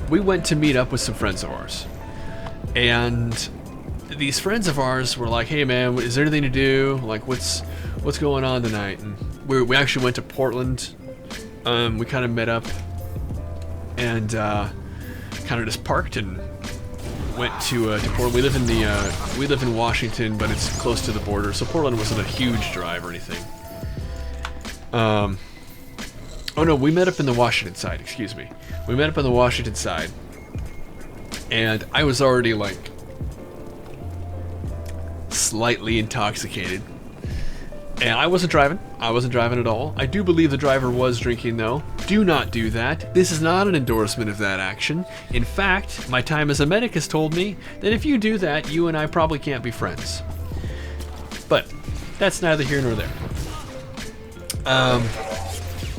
we went to meet up with some friends of ours. And these friends of ours were like, hey man, is there anything to do? Like, what's going on tonight? And we actually went to Portland. We kind of met up and kind of just parked and went to Portland. We live in Washington, but it's close to the border, so Portland wasn't a huge drive or anything. Oh no, we met up in the Washington side. Excuse me. We met up on the Washington side, and I was already like slightly intoxicated. And I wasn't driving. I wasn't driving at all. I do believe the driver was drinking, though. Do not do that. This is not an endorsement of that action. In fact, my time as a medic has told me that if you do that, you and I probably can't be friends. But that's neither here nor there.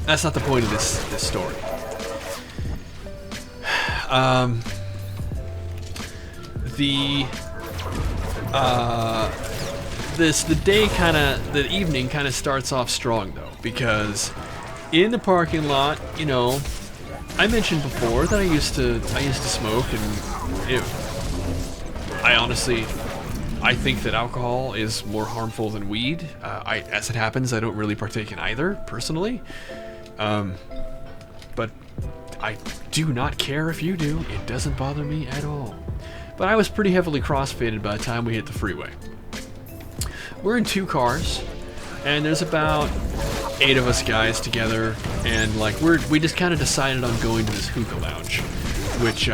That's not the point of this story. The evening kind of starts off strong though, because in the parking lot, you know, I mentioned before that I used to smoke, and I think that alcohol is more harmful than weed. As it happens, I don't really partake in either personally, but I do not care if you do. It doesn't bother me at all. But I was pretty heavily crossfaded by the time we hit the freeway. We're in 2 cars, and there's about 8 of us guys together, and like we just kind of decided on going to this hookah lounge, which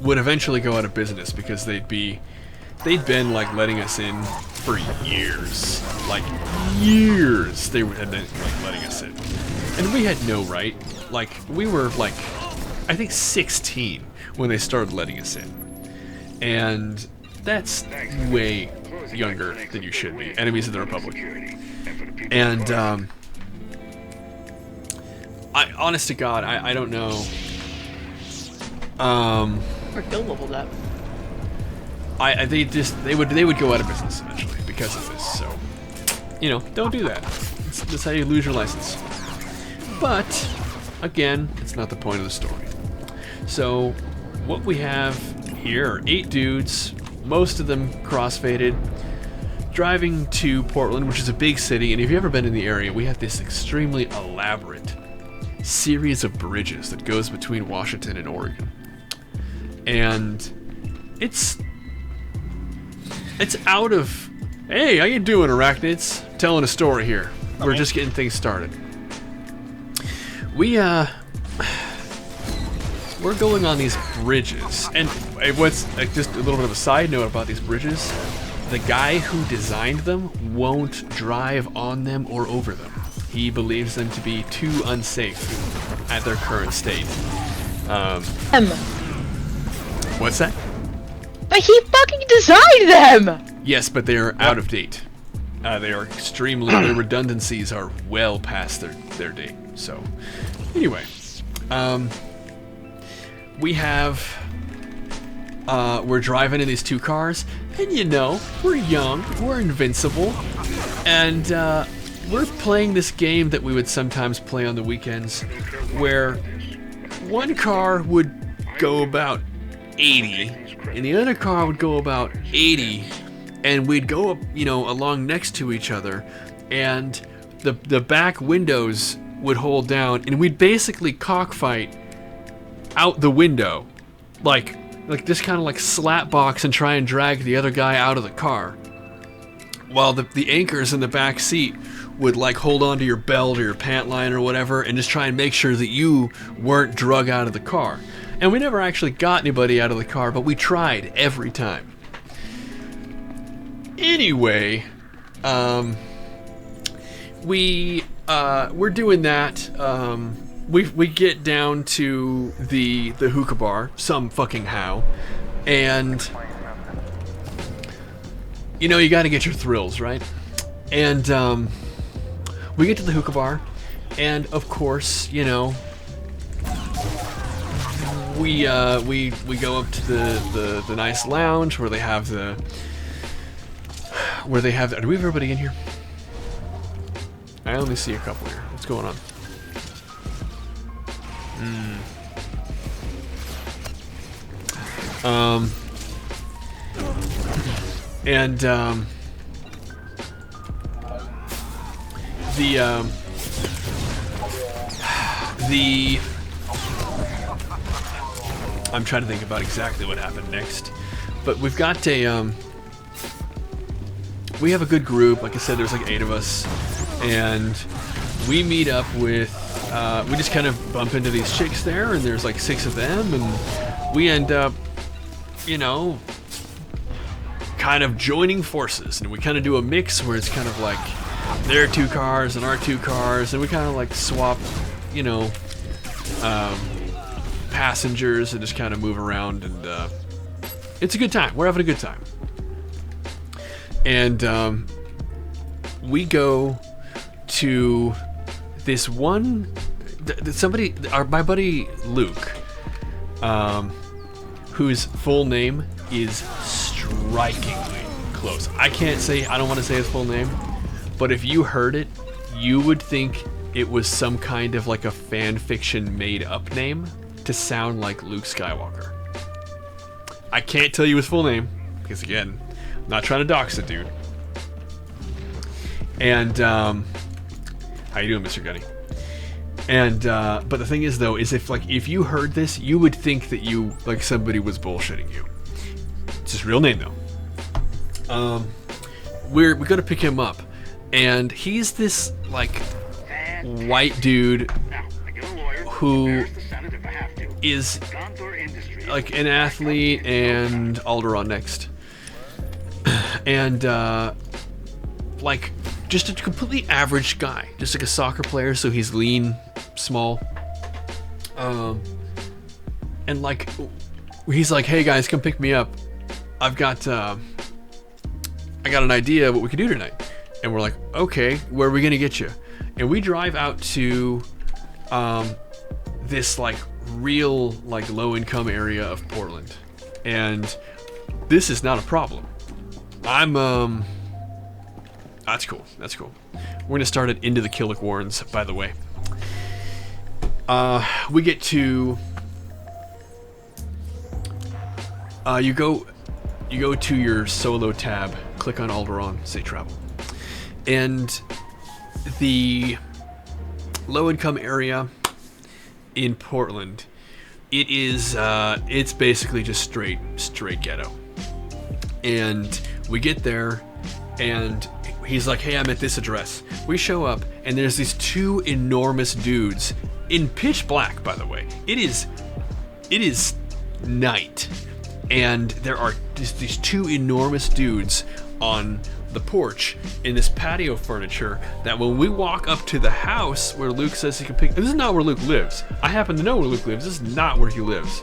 would eventually go out of business because they'd been like letting us in for years, like years. They had been like letting us in, and we had no right. Like we were like, I think 16 when they started letting us in, and that's way younger than you should be. Enemies of the Republic. And I honest to God, I don't know. Or guild leveled up. They would go out of business eventually because of this. So, you know, don't do that. That's how you lose your license. But again, it's not the point of the story. So, what we have here are 8 dudes, most of them crossfaded, driving to Portland, which is a big city, and if you've ever been in the area, we have this extremely elaborate series of bridges that goes between Washington and Oregon. And it's out of, hey, how you doing, arachnids? Telling a story here. We're just getting things started. We're going on these bridges, and what's just a little bit of a side note about these bridges, the guy who designed them won't drive on them or over them. He believes them to be too unsafe at their current state. What's that? But he fucking designed them! Yes, but they're out of date. They are extremely, their redundancies are well past their date. So, anyway, we're driving in these 2 cars, and you know, we're young, we're invincible, and we're playing this game that we would sometimes play on the weekends, where one car would go about 80, and the other car would go about 80, and we'd go up, you know, along next to each other, and the back windows would hold down, and we'd basically cockfight out the window, like just kind of like slap box and try and drag the other guy out of the car, while the anchors in the back seat would like hold onto your belt or your pant line or whatever, and just try and make sure that you weren't drug out of the car. And we never actually got anybody out of the car, but we tried every time. Anyway, we're doing that. We get down to the hookah bar, some fucking how, and you know, you got to get your thrills, right? And we get to the hookah bar, and of course, you know, we go up to the nice lounge where they have do we have everybody in here? I only see a couple here. What's going on? And the I'm trying to think about exactly what happened next, but we've got a we have a good group. Like I said, there's like 8 of us, and we meet up with we just kind of bump into these chicks there, and there's like 6 of them, and we end up, you know, kind of joining forces, and we kind of do a mix where it's kind of like their 2 cars and our 2 cars, and we kind of like swap, you know, passengers and just kind of move around, and it's a good time. We're having a good time. And we go to this one, somebody, my buddy Luke, whose full name is strikingly close. I don't want to say his full name, but if you heard it, you would think it was some kind of like a fan fiction made up name to sound like Luke Skywalker. I can't tell you his full name, because again, I'm not trying to dox the dude. And, how you doing, Mr. Gunny? And, but the thing is though, is if you heard this, you would think that somebody was bullshitting you. It's his real name though. We go to pick him up, and he's this, like, white dude who is like an athlete and Alderaan next, and like just a completely average guy, just like a soccer player. So he's lean, small, and like he's like, "Hey guys, come pick me up. I got an idea what we could do tonight." And we're like, "Okay, where are we gonna get you?" And we drive out to this like real like low income area of Portland, and this is not a problem. That's cool. We're gonna start it Into the Killick Warrens, by the way. We get to you go to your solo tab, click on Alderaan, say travel, and the low income area in Portland, it's basically just straight ghetto. And we get there, and he's like, "Hey, I'm at this address." We show up, and there's these 2 enormous dudes in pitch black, by the way. It is night, and there are just these 2 enormous dudes on the porch in this patio furniture that when we walk up to the house where Luke says he can pick... This is not where Luke lives. I happen to know where Luke lives. This is not where he lives.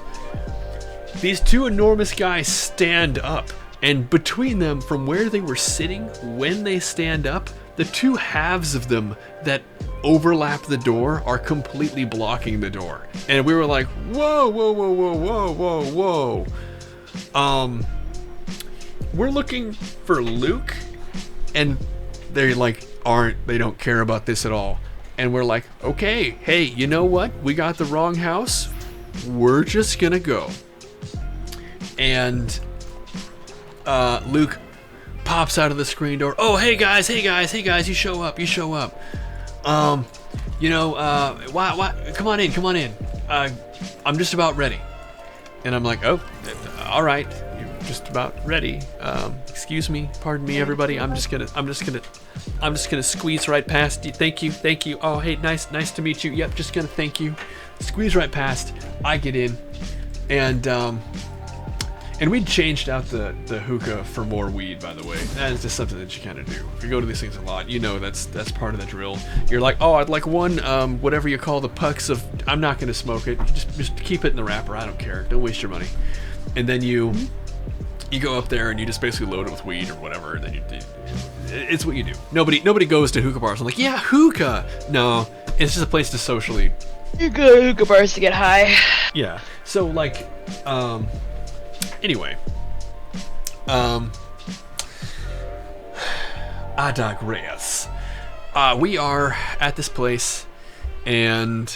These 2 enormous guys stand up, and between them, from where they were sitting when they stand up, the 2 halves of them that overlap the door are completely blocking the door. And we were like, whoa, whoa, whoa, whoa, whoa, whoa, whoa. We're looking for Luke, and they don't care about this at all. And we're like, okay, hey, you know what? We got the wrong house. We're just gonna go. And Luke pops out of the screen door. "Oh, hey guys, you show up. Why, come on in. I'm just about ready." And I'm like, "Oh, all right. Just about ready. Excuse me, pardon me, everybody. I'm just gonna squeeze right past you. Thank you. Oh, hey, nice to meet you. Yep, just gonna thank you. Squeeze right past. I get in, and we'd changed out the hookah for more weed, by the way. That is just something that you kind of do. If you go to these things a lot, you know that's part of the drill. You're like, "Oh, I'd like one, whatever you call the pucks of. I'm not gonna smoke it. Just keep it in the wrapper. I don't care. Don't waste your money." And then you go up there and you just basically load it with weed or whatever, and then it's what you do. Nobody goes to hookah bars. I'm like, "Yeah, hookah." No, it's just a place to socially. You go to hookah bars to get high. Yeah. So like, anyway, I digress. We are at this place, and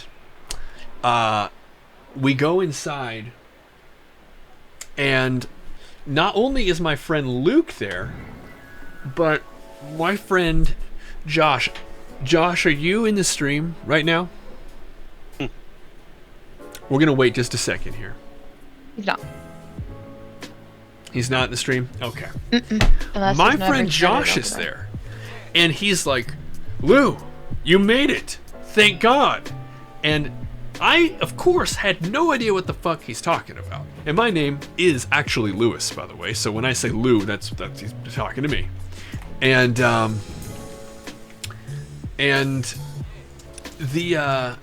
we go inside, and not only is my friend Luke there, but my friend Josh. Josh, are you in the stream right now? We're going to wait just a second here. He's not. He's not in the stream? Okay. Unless My he's never friend started Josh over is there. there. And he's like, Lou, you made it. Thank God. And I, of course, had no idea what the fuck he's talking about. And my name is actually Lewis, by the way. So when I say Lou, that's he's talking to me. And the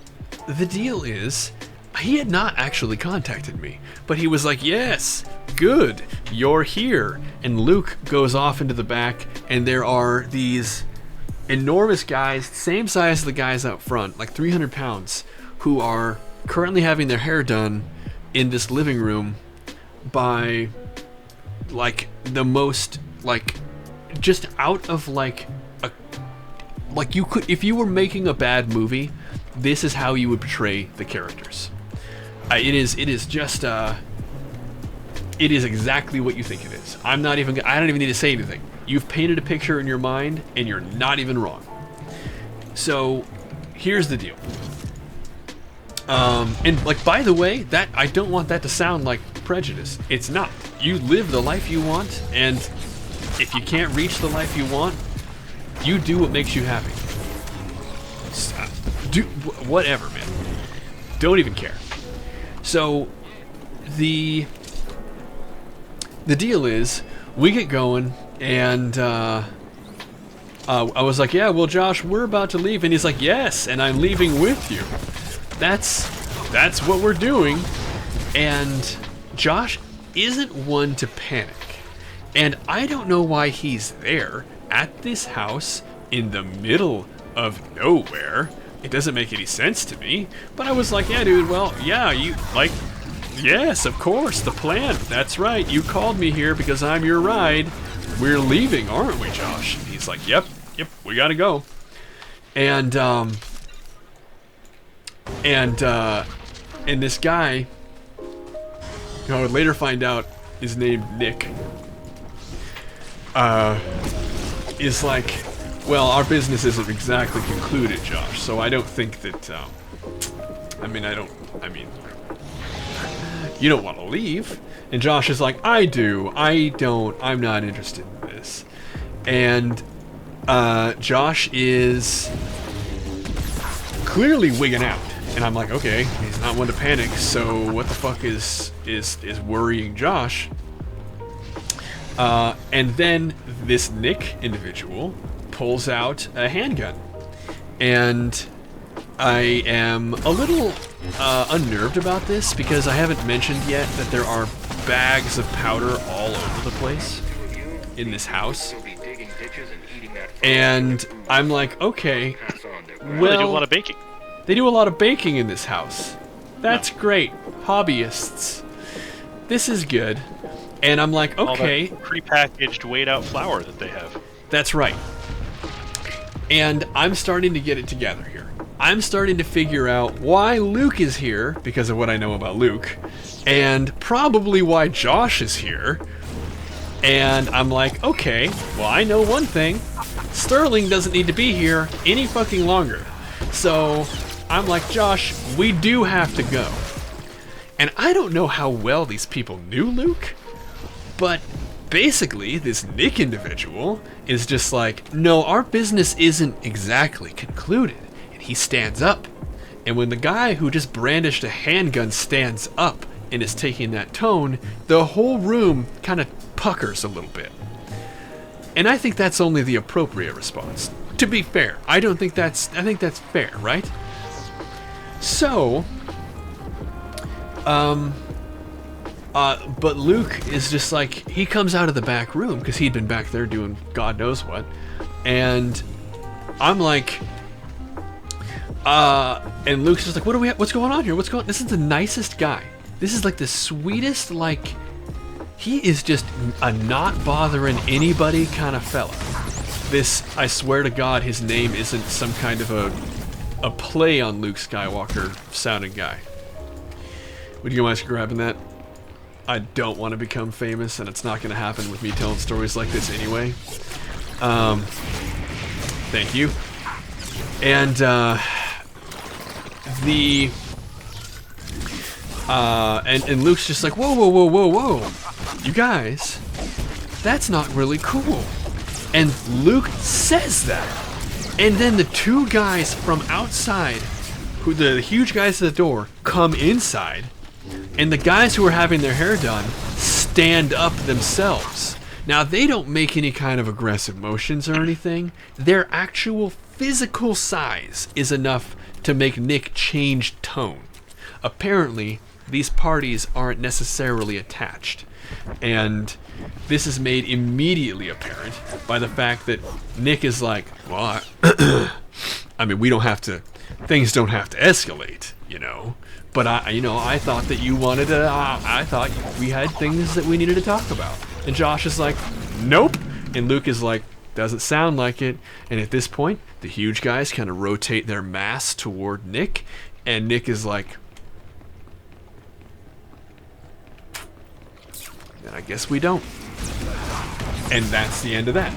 deal is, he had not actually contacted me, but he was like, yes, good, you're here. And Luke goes off into the back, and there are these enormous guys, same size as the guys out front, like 300 pounds, who are currently having their hair done in this living room by, like, the most, like, just out of, like, like you could, if you were making a bad movie, this is how you would portray the characters. It is just, it is exactly what you think it is. I don't even need to say anything. You've painted a picture in your mind, and you're not even wrong. So, here's the deal. And, like, by the way, that I don't want that to sound like prejudice. It's not. You live the life you want, and if you can't reach the life you want, you do what makes you happy. Do whatever, man. Don't even care. So, the deal is, we get going, and I was like, yeah, well, Josh, we're about to leave, and he's like, yes, and I'm leaving with you. That's what we're doing. And Josh isn't one to panic, and I don't know why he's there at this house in the middle of nowhere. It doesn't make any sense to me. But I was like, yeah, dude, well, yeah, you, like, yes, of course, the plan. That's right. You called me here because I'm your ride. We're leaving, aren't we, Josh? And he's like, yep, we gotta go. And this guy, who I would later find out is named Nick, is like, well, our business isn't exactly concluded, Josh, so I don't think that, you don't want to leave. And Josh is like, I do, I'm not interested in this. And, Josh is clearly wigging out. And I'm like, okay, he's not one to panic, so what the fuck is worrying Josh? And then this Nick individual pulls out a handgun. And I am a little unnerved about this because I haven't mentioned yet that there are bags of powder all over the place in this house. And I'm like, okay, well, they do a lot of baking. They do a lot of baking in this house. That's great. Hobbyists. This is good. And I'm like, okay. All that prepackaged, weighed-out flour that they have. That's right. And I'm starting to get it together here. I'm starting to figure out why Luke is here, because of what I know about Luke, and probably why Josh is here. And I'm like, okay, well, I know one thing. Sterling doesn't need to be here any fucking longer. So I'm like, Josh, we do have to go. And I don't know how well these people knew Luke, but basically this Nick individual is just like, no, our business isn't exactly concluded. And he stands up. And when the guy who just brandished a handgun stands up and is taking that tone, the whole room kind of puckers a little bit. And I think that's only the appropriate response. To be fair, I think that's fair, right? So, but Luke is just like, he comes out of the back room because he'd been back there doing God knows what, and I'm like, and Luke's just like, what's going on here? This is the nicest guy. This is like the sweetest, like, he is just a not bothering anybody kind of fella. This, I swear to God, his name isn't some kind of a a play on Luke Skywalker sounding guy. Would you mind grabbing that? I don't want to become famous, and it's not going to happen with me telling stories like this anyway. Thank you. And and Luke's just like, whoa, whoa, whoa, whoa, whoa, you guys, that's not really cool. And Luke says that, and then the two guys from outside, who the huge guys at the door, come inside, and the guys who are having their hair done stand up themselves. Now, they don't make any kind of aggressive motions or anything. Their actual physical size is enough to make Nick change tone. Apparently, these parties aren't necessarily attached. And this is made immediately apparent by the fact that Nick is like, well, I mean, we don't have to, things don't have to escalate, you know. But I thought that you wanted to, I thought we had things that we needed to talk about. And Josh is like, nope. And Luke is like, doesn't sound like it. And at this point, the huge guys kind of rotate their mass toward Nick. And Nick is like, then I guess we don't. And that's the end of that.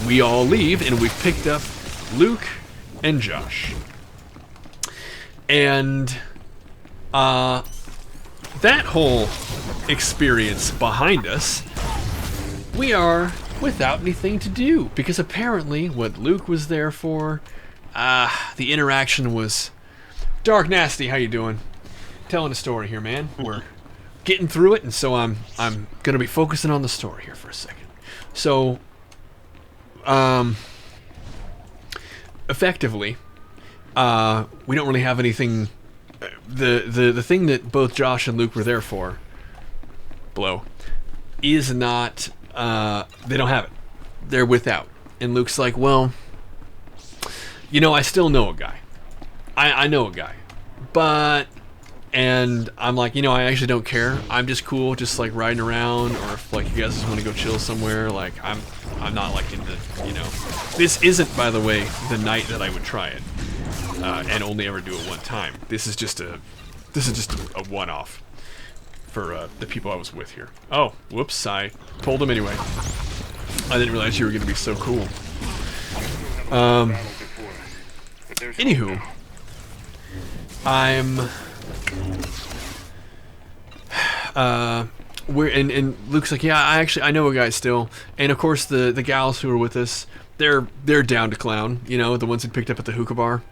We all leave, and we've picked up Luke and Josh. And that whole experience behind us, we are without anything to do, because apparently what Luke was there for, the interaction was Dark Nasty. How you doing? Telling a story here, man. We're getting through it, and so I'm gonna be focusing on the story here for a second. So, effectively, we don't really have anything. The thing that both Josh and Luke were there for, is not. They don't have it. They're without. And Luke's like, well, you know, I still know a guy. I know a guy, but. And I'm like, you know, I actually don't care. I'm just cool, just like riding around, or if like you guys just want to go chill somewhere. Like I'm not like into, you know. This isn't, by the way, the night that I would try it, and only ever do it one time. This is just a one-off for the people I was with here. Oh, whoops! I told them anyway. I didn't realize you were gonna be so cool. Anywho, and Luke's like, yeah, I know a guy still, and of course the gals who are with us, they're down to clown, you know, the ones that picked up at the hookah bar.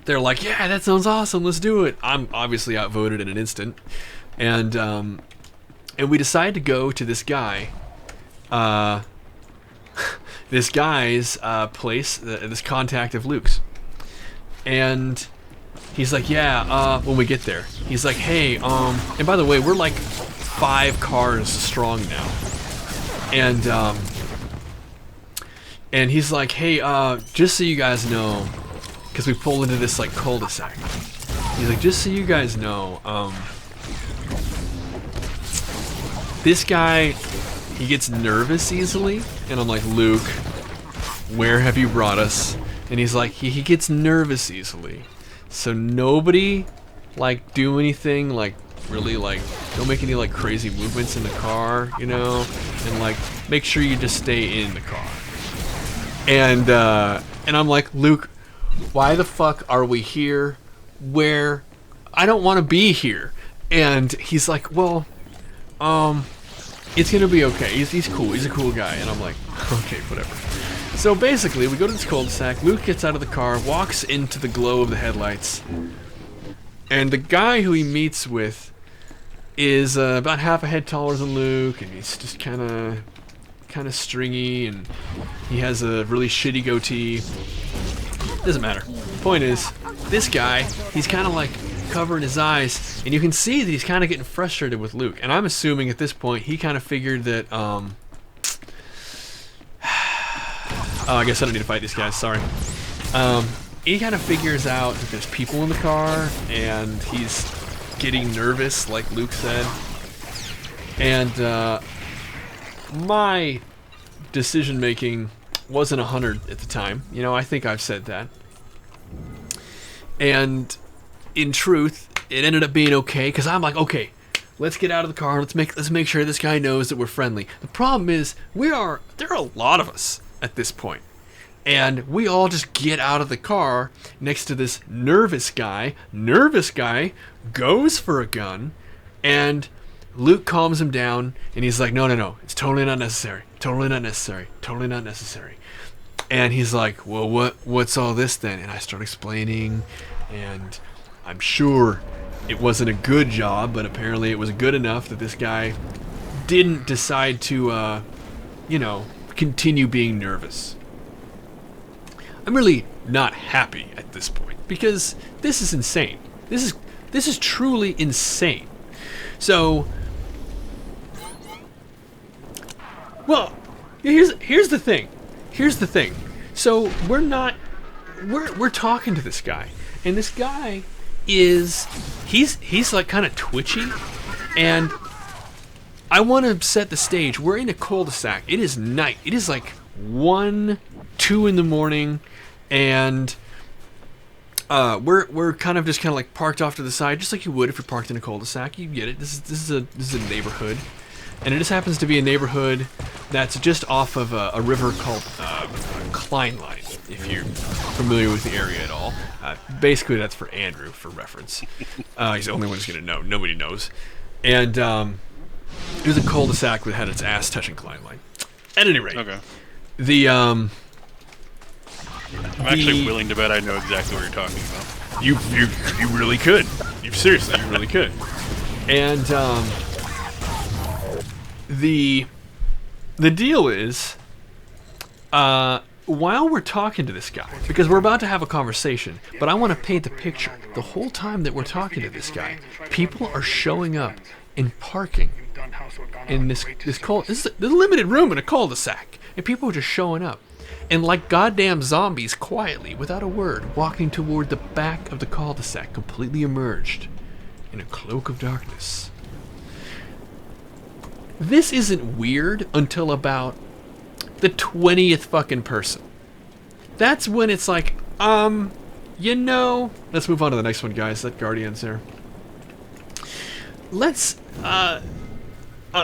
They're like, yeah, that sounds awesome, let's do it. I'm obviously outvoted in an instant, and we decide to go to this guy, this guy's place, this contact of Luke's, and he's like, yeah, when we get there. He's like, hey, and by the way, we're like 5 cars strong now. And he's like, hey, just so you guys know, because we pulled into this like cul-de-sac. He's like, just so you guys know, this guy, he gets nervous easily. And I'm like, Luke, where have you brought us? And he's like, he gets nervous easily. So nobody, like, do anything, like, really, like, don't make any, like, crazy movements in the car, you know? And, like, make sure you just stay in the car. And I'm like, Luke, why the fuck are we here where I don't want to be here? And he's like, well, it's gonna be okay. He's cool. He's a cool guy. And I'm like, okay, whatever. So basically, we go to this cul-de-sac, Luke gets out of the car, walks into the glow of the headlights, and the guy who he meets with is about half a head taller than Luke, and he's just kind of stringy, and he has a really shitty goatee. Doesn't matter. Point is, this guy, he's kind of like covering his eyes, and you can see that he's kind of getting frustrated with Luke, and I'm assuming at this point he kind of figured that, I guess I don't need to fight these guys, sorry. He kind of figures out that there's people in the car, and he's getting nervous, like Luke said. And my decision-making wasn't 100 at the time. You know, I think I've said that. And in truth, it ended up being okay because I'm like, okay, let's get out of the car. Let's make sure this guy knows that we're friendly. The problem is there are a lot of us at this point. And we all just get out of the car next to this nervous guy. Nervous guy goes for a gun, and Luke calms him down, and he's like, no, it's totally not necessary. Totally not necessary. Totally not necessary. And he's like, well, what's all this then? And I start explaining, and I'm sure it wasn't a good job, but apparently it was good enough that this guy didn't decide to, continue being nervous. I'm really not happy at this point because this is insane. This is truly insane. So, well, here's the thing. Here's the thing. So we're talking to this guy, and this guy he's like kind of twitchy, and I want to set the stage. We're in a cul-de-sac. It is night. It is like 1, 2 in the morning. And we're kind of like parked off to the side, just like you would if you're parked in a cul-de-sac. You get it. This is a neighborhood, and it just happens to be a neighborhood that's just off of a river called Kleinline. If you're familiar with the area at all, basically that's for Andrew for reference. He's the only one who's gonna know. Nobody knows. And it was a cul-de-sac that had its ass touching Kleinline. At any rate, Okay. the I'm actually willing to bet I know exactly what you're talking about. You really could. You really could. And the deal is, while we're talking to this guy, because we're about to have a conversation, but I want to paint the picture. The whole time that we're talking to this guy, people are showing up and parking in this is a limited room in a cul-de-sac, and people are just showing up. And like goddamn zombies, quietly, without a word, walking toward the back of the cul-de-sac, completely immersed in a cloak of darkness. This isn't weird until about the 20th fucking person. That's when it's like, let's move on to the next one, guys. That Guardian's there.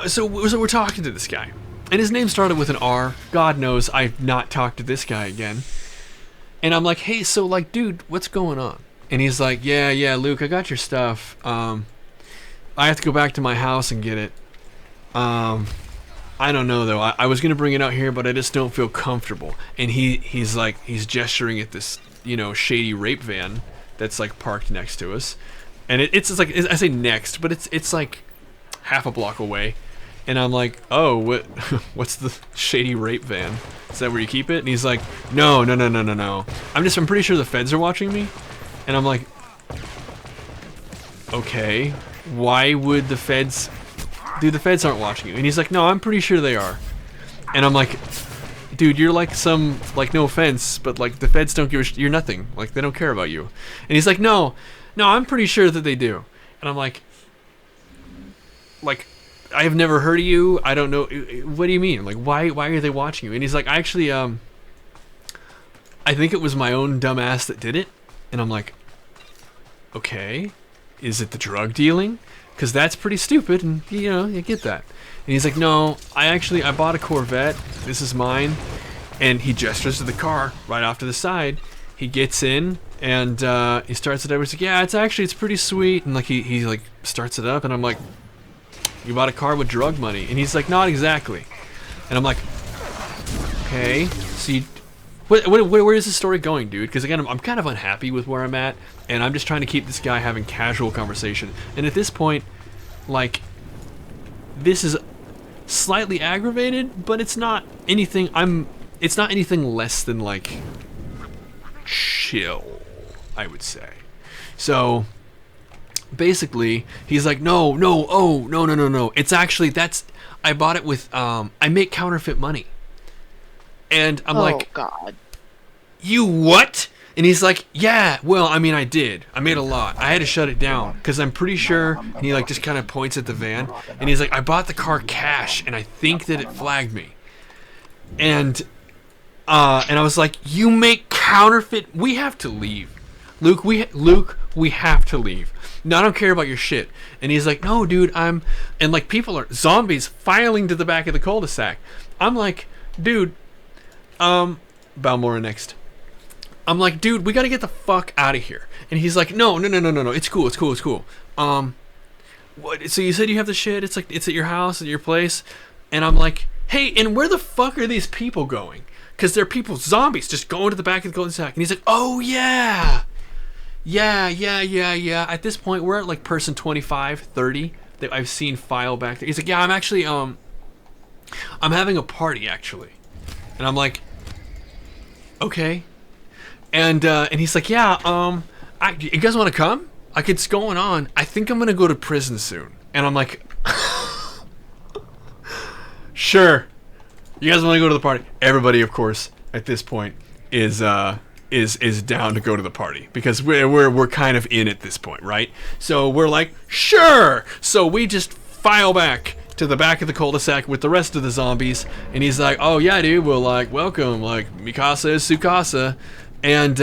So we're talking to this guy. And his name started with an R. God knows I've not talked to this guy again. And I'm like, hey, so like, dude, what's going on? And he's like, yeah, Luke, I got your stuff. I have to go back to my house and get it. I don't know though. I was gonna bring it out here, but I just don't feel comfortable. And he's gesturing at this, shady rape van that's like parked next to us. And it's like, I say next, but it's like half a block away. And I'm like, oh, what's the shady rape van? Is that where you keep it? And he's like, no. I'm pretty sure the feds are watching me. And I'm like, okay, why would the feds? Dude, the feds aren't watching you. And he's like, no, I'm pretty sure they are. And I'm like, dude, you're like no offense, but like the feds don't give you're nothing. Like they don't care about you. And he's like, no, I'm pretty sure that they do. And I'm like, I have never heard of you. I don't know. What do you mean? Like, why are they watching you? And he's like, actually, I think it was my own dumb ass that did it. And I'm like, okay, is it the drug dealing? Because that's pretty stupid, and you get that. And he's like, no, I bought a Corvette. This is mine. And he gestures to the car right off to the side. He gets in and he starts it up. He's like, yeah, it's pretty sweet. And like he like starts it up, and I'm like, you bought a car with drug money? And he's like, not exactly. And I'm like, okay, so where is this story going, dude? Because again, I'm kind of unhappy with where I'm at, and I'm just trying to keep this guy having casual conversation. And at this point, like, this is slightly aggravated, but it's not anything. It's not anything less than like chill, I would say. So basically, he's like, no. It's actually, I bought it with, I make counterfeit money. And I'm like, oh God. You what? And he's like, yeah, well, I mean, I did. I made a lot. I had to shut it down because I'm pretty sure, and he like just kind of points at the van, and he's like, I bought the car cash, and I think that it flagged me. And I was like, you make counterfeit? We have to leave. Luke, we have to leave. No, I don't care about your shit. And he's like, no, dude, and like people are zombies filing to the back of the cul-de-sac. I'm like, dude, Balmora next. I'm like, dude, we gotta get the fuck out of here. And he's like, no, it's cool. What? So you said you have the shit? It's like, it's at your house, at your place? And I'm like, hey, and where the fuck are these people going? Because they're people, zombies, just going to the back of the cul-de-sac. And he's like, oh yeah. Yeah. At this point, we're at like person 25, 30 that I've seen file back there. He's like, yeah, I'm actually, I'm having a party, actually. And I'm like, okay. And he's like, yeah, you guys want to come? Like, it's going on. I think I'm going to go to prison soon. And I'm like, sure. You guys want to go to the party? Everybody, of course, at this point is down to go to the party because we're kind of in at this point, right? So we're like, sure. So we just file back to the back of the cul-de-sac with the rest of the zombies, and he's like, oh yeah, dude, well, like, welcome, like, Mikasa is Tsukasa, and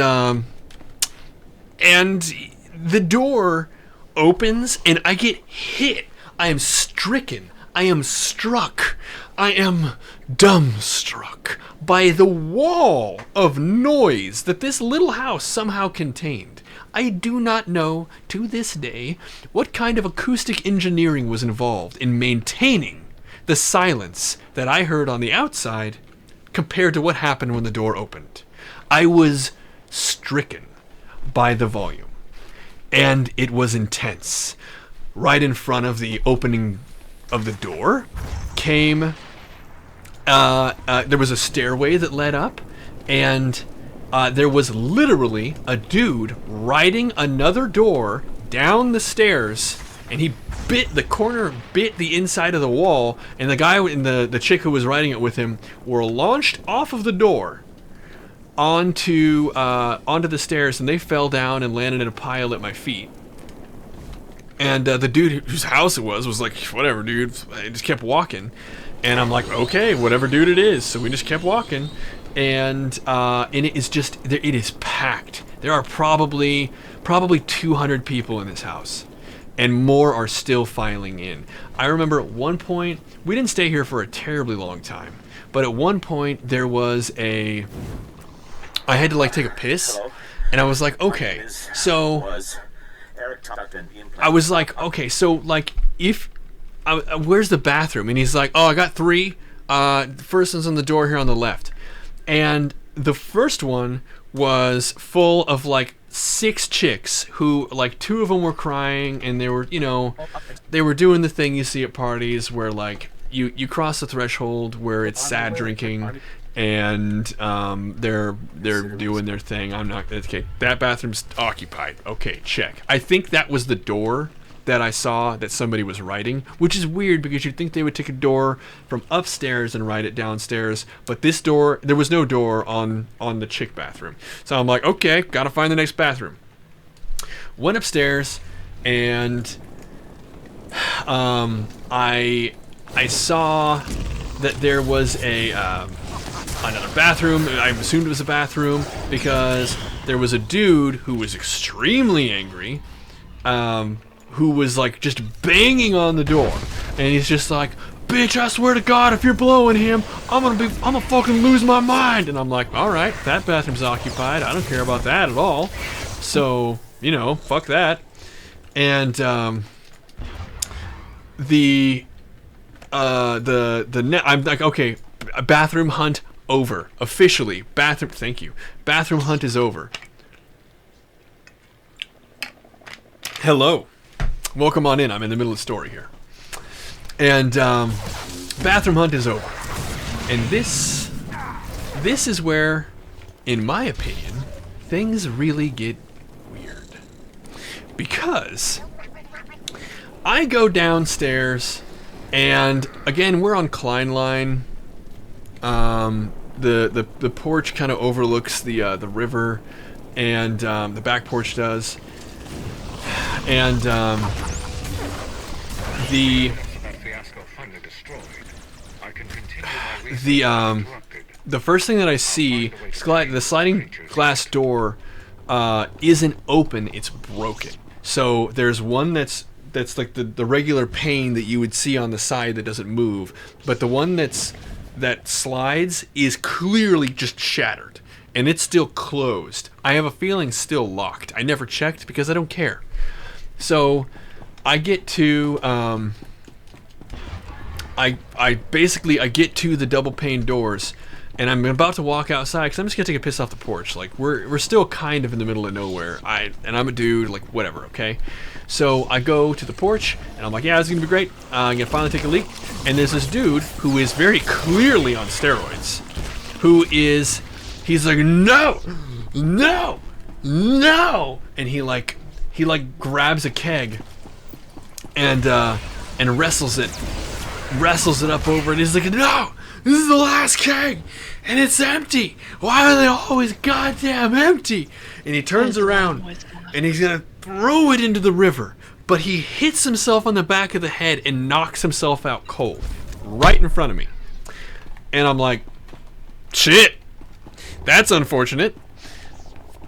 the door opens and I get hit. I am stricken. I am struck. I am dumbstruck by the wall of noise that this little house somehow contained. I do not know, to this day, what kind of acoustic engineering was involved in maintaining the silence that I heard on the outside compared to what happened when the door opened. I was stricken by the volume, and it was intense. Right in front of the opening of the door came there was a stairway that led up, and there was literally a dude riding another door down the stairs, and he bit the inside of the wall, and the guy and the chick who was riding it with him were launched off of the door onto the stairs, and they fell down and landed in a pile at my feet. And the dude whose house it was like, whatever, dude. I just kept walking. And I'm like, okay, whatever, dude, it is. So we just kept walking. And it is just, it is packed. There are probably 200 people in this house. And more are still filing in. I remember at one point, we didn't stay here for a terribly long time. But at one point, there was I had to, like, take a piss. And I was like, okay, so I was like, okay, so, like, where's the bathroom? And he's like, oh, I got 3. The first one's on the door here on the left. And the first one was full of, like, 6 chicks who, like, 2 of them were crying, and they were, they were doing the thing you see at parties where, like, you cross the threshold where it's sad drinking, and they're doing their thing. Okay, that bathroom's occupied. Okay, check. I think that was the door that I saw that somebody was writing, which is weird because you'd think they would take a door from upstairs and write it downstairs, but this door, there was no door on the chick bathroom. So I'm like, okay, gotta find the next bathroom. Went upstairs, and I saw that there was another bathroom. I assumed it was a bathroom because there was a dude who was extremely angry, who was, like, just banging on the door, and he's just like, bitch, I swear to God, if you're blowing him, I'm gonna fucking lose my mind. And I'm like, all right, that bathroom's occupied. I don't care about that at all. So, fuck that. And I'm like, okay, bathroom hunt over officially. Thank you. Bathroom hunt is over. Hello. Welcome on in. I'm in the middle of the story here. And bathroom hunt is over. And this is where, in my opinion, things really get weird. Because I go downstairs, and again, we're on Klein Line. The porch kind of overlooks the river, and the back porch does. And the first thing that I see is the sliding glass door isn't open, it's broken. So there's one that's like the regular pane that you would see on the side that doesn't move, but the one that slides is clearly just shattered, and it's still closed. I have a feeling still locked. I never checked because I don't care. So I get to I get to the double pane doors, and I'm about to walk outside because I'm just gonna take a piss off the porch. Like we're still kind of in the middle of nowhere. I'm a dude, like whatever, okay. So I go to the porch and I'm like, yeah, this is gonna be great. I'm gonna finally take a leak. And there's this dude who is very clearly on steroids, he's like, no, and he like grabs a keg and wrestles it up over, and he's like, no, this is the last keg, and it's empty. Why are they always goddamn empty? And he turns around, and he's gonna throw it into the river, but he hits himself on the back of the head and knocks himself out cold, right in front of me. And I'm like, shit, that's unfortunate.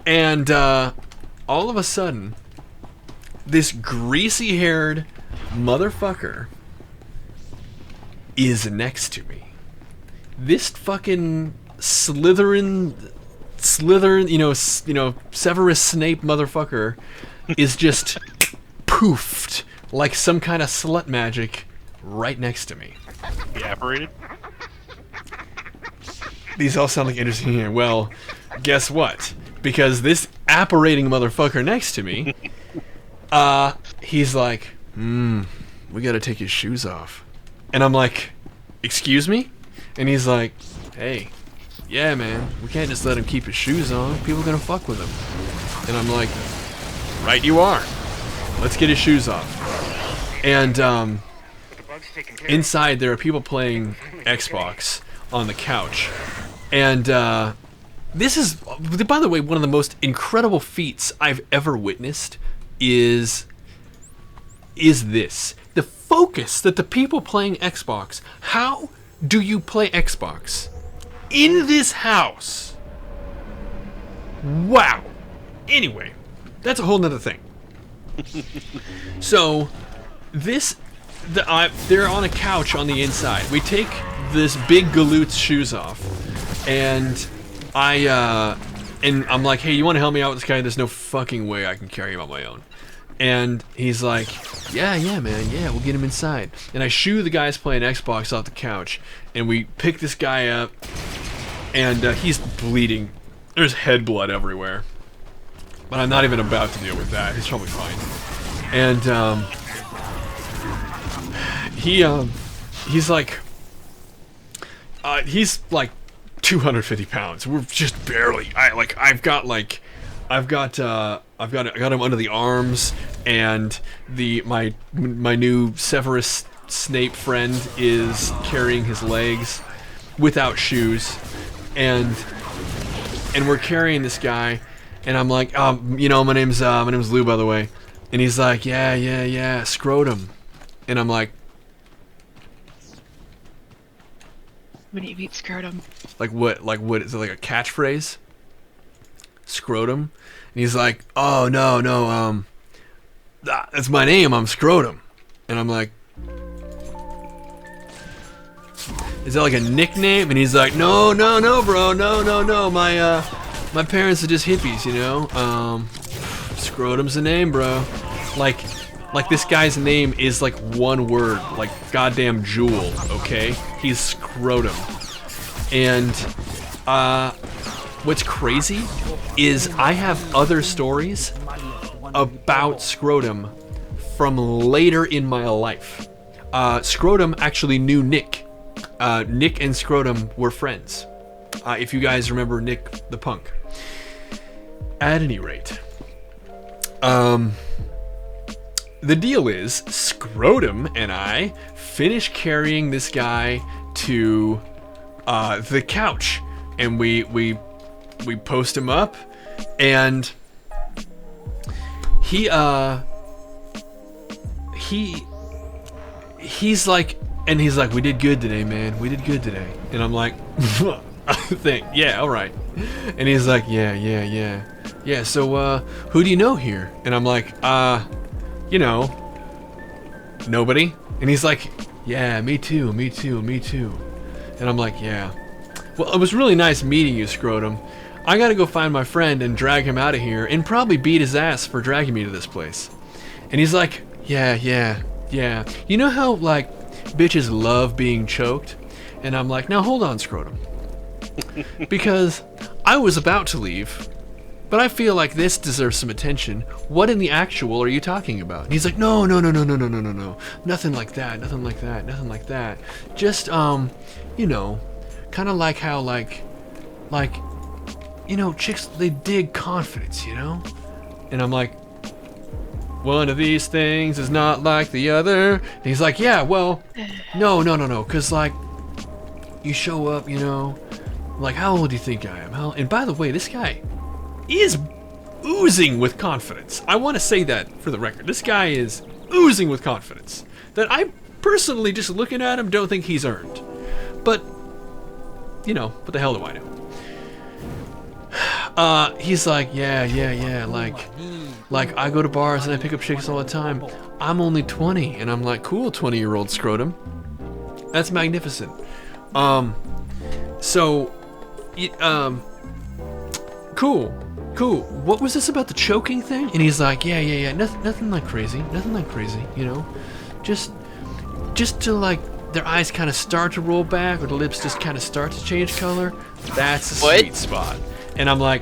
And all of a sudden, this greasy-haired motherfucker is next to me. This fucking Slytherin, Severus Snape motherfucker is just poofed like some kind of slut magic right next to me. He apparated? These all sound like interesting here. Well, guess what? Because this apparating motherfucker next to me, he's like, we gotta take his shoes off. And I'm like, excuse me? And he's like, hey, yeah, man, we can't just let him keep his shoes on. People are gonna fuck with him. And I'm like, right you are. Let's get his shoes off. And inside there are people playing Xbox on the couch. And this is, by the way, one of the most incredible feats I've ever witnessed is this. The focus that the people playing Xbox, how do you play Xbox in this house? Wow. Anyway, that's a whole nother thing. So, they're on a couch on the inside. We take this big galoot's shoes off, and I'm like, hey, you want to help me out with this guy? There's no fucking way I can carry him on my own. And he's like, yeah, man, yeah, we'll get him inside. And I shoo the guys playing Xbox off the couch, and we pick this guy up, and he's bleeding. There's head blood everywhere. But I'm not even about to deal with that. He's probably fine. And he's like 250 pounds. We're just barely. I got him under the arms, and my new Severus Snape friend is carrying his legs without shoes, and we're carrying this guy, and I'm like, my name's Lou, by the way, and he's like, yeah, scrotum, and I'm like, When you eat scrotum. Like what is it, like a catchphrase? Scrotum? And he's like, oh no, that's my name, I'm Scrotum. And I'm like, is that like a nickname? And he's like, no, bro, no, my parents are just hippies, you know? Scrotum's the name, bro. Like this guy's name is like one word, like goddamn Jewel, okay? He's Scrotum. And what's crazy is I have other stories about Scrotum from later in my life. Scrotum actually knew Nick. Nick and Scrotum were friends. If you guys remember Nick the Punk. At any rate, the deal is Scrotum and I finish carrying this guy to the couch, and we post him up, and he's like, we did good today, man. We did good today. And I'm like, yeah, all right. And he's like, yeah. yeah, so, who do you know here? And I'm like, you know, nobody. And he's like, yeah, me too. And I'm like, yeah. Well, it was really nice meeting you, Scrotum. I gotta go find my friend and drag him out of here and probably beat his ass for dragging me to this place. And he's like, yeah. You know how, like, bitches love being choked? And I'm like, now hold on, Scrotum. Because I was about to leave, but I feel like this deserves some attention. What in the actual are you talking about? And he's like, no. Nothing like that. Just, you know, kind of like how, like, you know, chicks, they dig confidence, you know? And I'm like, one of these things is not like the other. And he's like, yeah, well, no. Because, like, you show up, you know, like, how old do you think I am? And by the way, this guy is oozing with confidence. I want to say that for the record. This guy is oozing with confidence that I personally, just looking at him, don't think he's earned. But, you know, what the hell do I know? He's like, yeah, like I go to bars and I pick up chicks all the time. I'm only 20, and I'm like, cool, 20-year-old Scrotum. That's magnificent. Cool. What was this about the choking thing? And he's like, yeah, nothing like crazy, you know, just to, like, their eyes kind of start to roll back, or the lips just kind of start to change color. That's the sweet spot. And I'm like,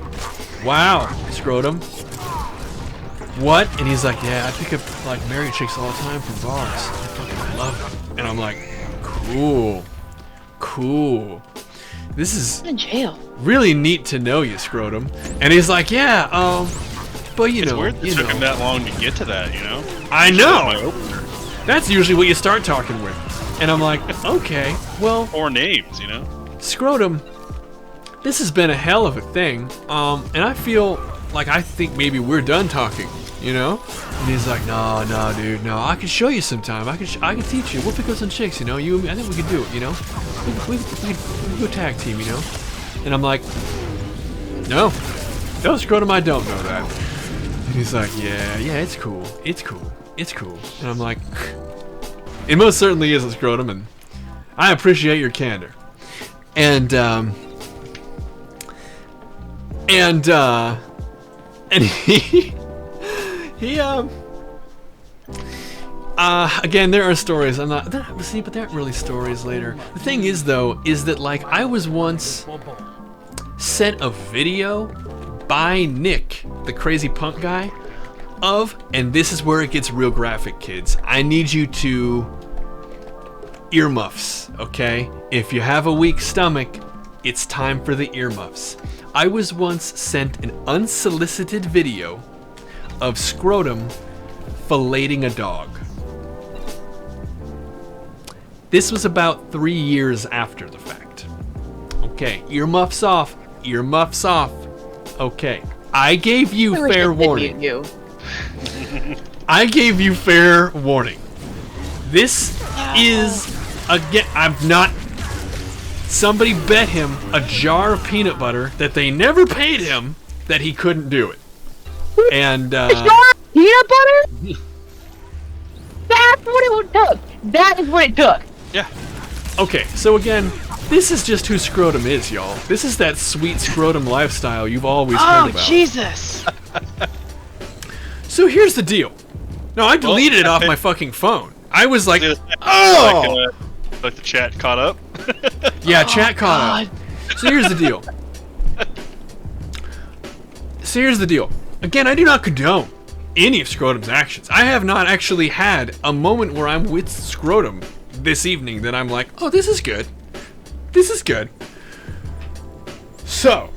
wow, Scrotum. What? And he's like, yeah, I pick up, like, married chicks all the time from bars. I fucking love them. And I'm like, cool. This is in jail. Really neat to know you, Scrotum. And he's like, yeah, but you know, it's weird it took him that long to get to that, you know? I know. That's usually what you start talking with. And I'm like, okay, well, 4 names, you know? Scrotum, this has been a hell of a thing. And I feel like I think maybe we're done talking, you know? And he's like, no, dude, no. I can show you sometime. I can teach you. We'll pick up some chicks, you know. You and me. I think we can do it, you know. We go tag team, you know. And I'm like, no, Scrotum, I don't know that. And he's like, yeah, it's cool. And I'm like, it most certainly is a Scrotum, and I appreciate your candor. And he again, there are stories. But there aren't really stories later. The thing is, though, is that, like, I was once sent a video by Nick, the crazy punk guy, and this is where it gets real graphic, kids. I need you to earmuffs, okay? If you have a weak stomach, it's time for the earmuffs. I was once sent an unsolicited video of Scrotum filleting a dog. This was about 3 years after the fact. Okay, earmuffs off. Okay, I gave you fair warning. I gave you fair warning. This is, again, somebody bet him a jar of peanut butter that they never paid him that he couldn't do it. And, a jar of peanut butter? That's what it took. That is what it took. Yeah. Okay, so again, this is just who Scrotum is, y'all. This is that sweet Scrotum lifestyle you've always heard about. Oh, Jesus. So here's the deal. No, I deleted it off my fucking phone. I was like, oh! Like the chat caught up? Yeah, chat caught up. So here's the deal. Again, I do not condone any of Scrotum's actions. I have not actually had a moment where I'm with Scrotum this evening that I'm like, oh, this is good. So,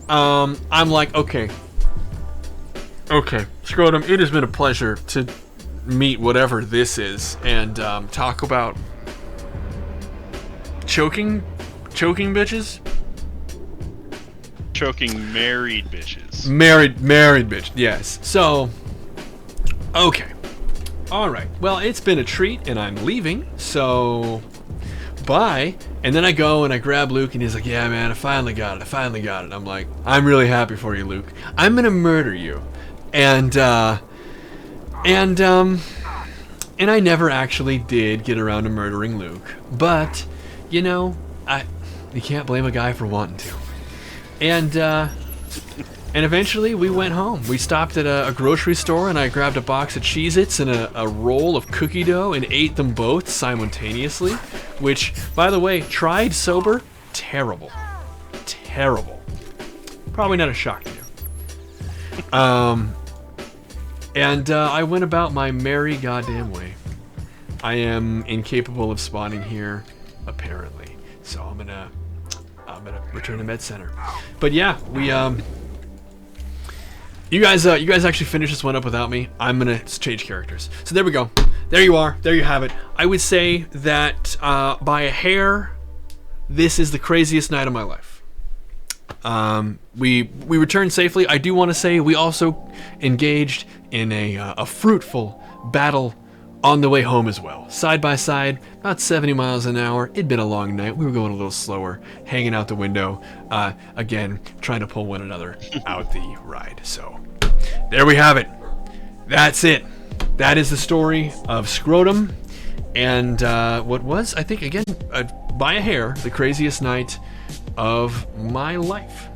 I'm like, okay, Scrotum, it has been a pleasure to meet whatever this is and talk about choking bitches. Choking married bitches. Married bitch. Yes. So, okay. All right. Well, it's been a treat, and I'm leaving. So, bye. And then I go and I grab Luke, and he's like, yeah, man, I finally got it. I'm like, I'm really happy for you, Luke. I'm gonna murder you. And I never actually did get around to murdering Luke. But, you know, you can't blame a guy for wanting to. And eventually we went home. We stopped at a grocery store, and I grabbed a box of Cheez-Its and a roll of cookie dough and ate them both simultaneously, which, by the way, tried sober, terrible. Terrible. Probably not a shock to you. And I went about my merry goddamn way. I am incapable of spawning here, apparently. So I'm gonna return to Med Center. But yeah, we you guys actually finished this one up without me. I'm gonna change characters. So there we go. There you are. There you have it. I would say that by a hair, this is the craziest night of my life. We returned safely. I do want to say we also engaged in a fruitful battle on the way home as well. Side by side, about 70 miles an hour. It'd been a long night. We were going a little slower, hanging out the window, again, trying to pull one another out the ride. So there we have it. That's it. That is the story of Scrotum and what was, I think, again, by a hair, the craziest night of my life.